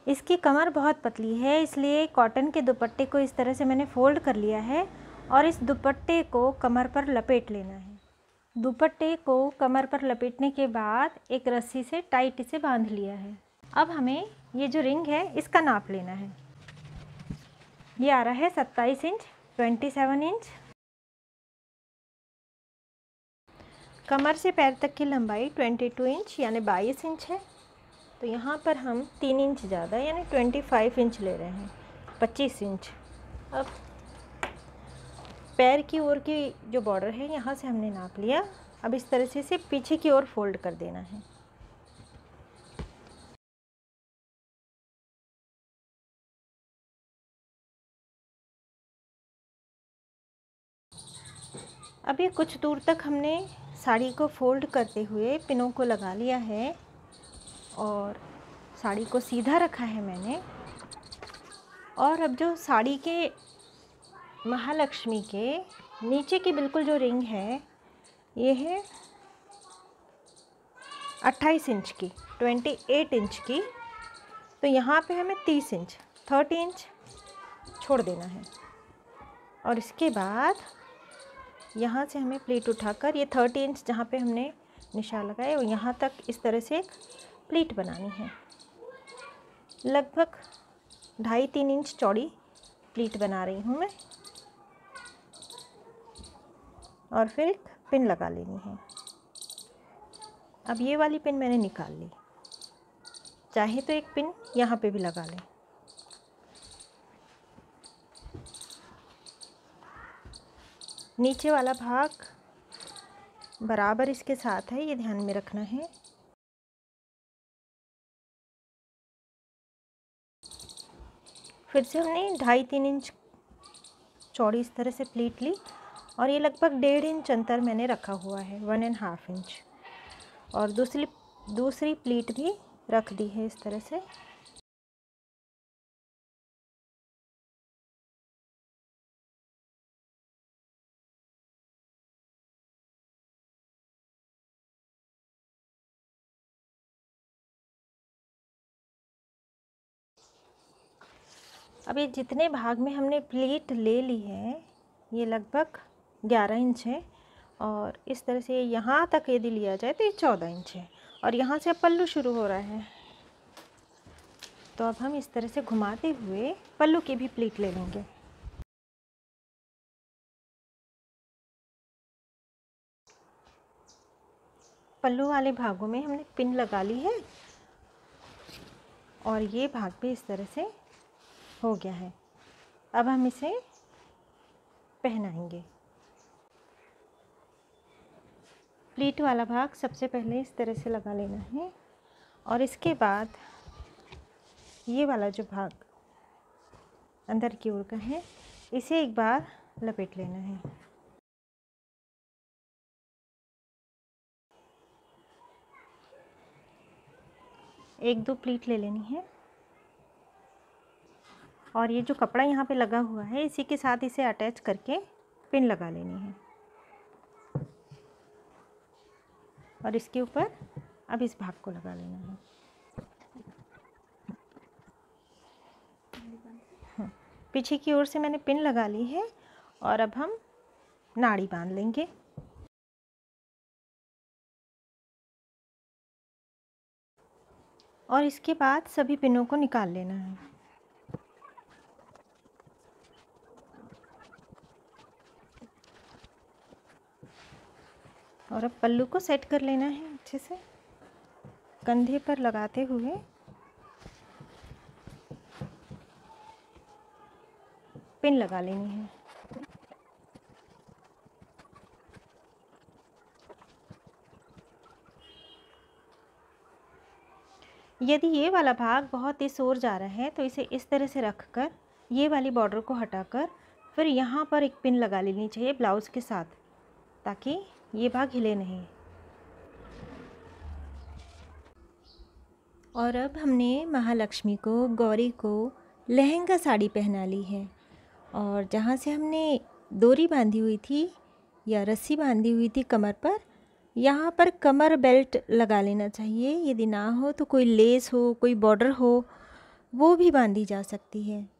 इसकी कमर बहुत पतली है, इसलिए कॉटन के दुपट्टे को इस तरह से मैंने फ़ोल्ड कर लिया है और इस दुपट्टे को कमर पर लपेट लेना है। दुपट्टे को कमर पर लपेटने के बाद एक रस्सी से टाइट इसे बांध लिया है। अब हमें ये जो रिंग है इसका नाप लेना है। ये आ रहा है 27 इंच, 27 इंच। कमर से पैर तक की लंबाई 22 इंच यानी 22 इंच है। तो यहाँ पर हम 3 इंच ज़्यादा यानी 25 इंच ले रहे हैं, 25 इंच। अब पैर की ओर की जो बॉर्डर है यहाँ से हमने नाप लिया। अब इस तरह से इसे पीछे की ओर फोल्ड कर देना है। अब ये कुछ दूर तक हमने साड़ी को फोल्ड करते हुए पिनों को लगा लिया है और साड़ी को सीधा रखा है मैंने। और अब जो साड़ी के महालक्ष्मी के नीचे की बिल्कुल जो रिंग है ये है 28 इंच की, 28 इंच की। तो यहाँ पे हमें 30 इंच, 30 इंच छोड़ देना है। और इसके बाद यहाँ से हमें प्लीट उठाकर ये 30 इंच जहाँ पे हमने निशान लगाया और यहाँ तक इस तरह से एक प्लीट बनानी है। लगभग 2.5-3 इंच चौड़ी प्लीट बना रही हूँ मैं। और फिर एक पिन लगा लेनी है। अब ये वाली पिन मैंने निकाल ली, चाहे तो एक पिन यहाँ पे भी लगा लें। नीचे वाला भाग बराबर इसके साथ है, ये ध्यान में रखना है। फिर से हमने 2.5-3 इंच चौड़ी इस तरह से प्लीट ली और ये लगभग 1.5 इंच अंतर मैंने रखा हुआ है, 1.5 इंच। और दूसरी प्लीट भी रख दी है इस तरह से। अब ये जितने भाग में हमने प्लीट ले ली है ये लगभग 11 इंच है और इस तरह से यहाँ तक यदि लिया जाए तो ये 14 इंच है। और यहाँ से अब पल्लू शुरू हो रहा है, तो अब हम इस तरह से घुमाते हुए पल्लू की भी प्लीट ले लेंगे। पल्लू वाले भागों में हमने पिन लगा ली है और ये भाग भी इस तरह से हो गया है। अब हम इसे पहनाएंगे। प्लीट वाला भाग सबसे पहले इस तरह से लगा लेना है और इसके बाद ये वाला जो भाग अंदर की ओर का है इसे एक बार लपेट लेना है। एक दो प्लीट ले लेनी है और ये जो कपड़ा यहाँ पे लगा हुआ है इसी के साथ इसे अटैच करके पिन लगा लेनी है। और इसके ऊपर अब इस भाग को लगा लेना है। पीछे की ओर से मैंने पिन लगा ली है और अब हम नाड़ी बांध लेंगे। और इसके बाद सभी पिनों को निकाल लेना है। और अब पल्लू को सेट कर लेना है अच्छे से, कंधे पर लगाते हुए पिन लगा लेनी है। यदि ये वाला भाग बहुत इस ओर जा रहा है तो इसे इस तरह से रखकर ये वाली बॉर्डर को हटाकर फिर यहाँ पर एक पिन लगा लेनी चाहिए ब्लाउज़ के साथ, ताकि ये भाग हिले नहीं। और अब हमने महालक्ष्मी को, गौरी को लहंगा साड़ी पहना ली है और जहाँ से हमने डोरी बांधी हुई थी या रस्सी बांधी हुई थी कमर पर, यहाँ पर कमर बेल्ट लगा लेना चाहिए। यदि ना हो तो कोई लेस हो, कोई बॉर्डर हो वो भी बांधी जा सकती है।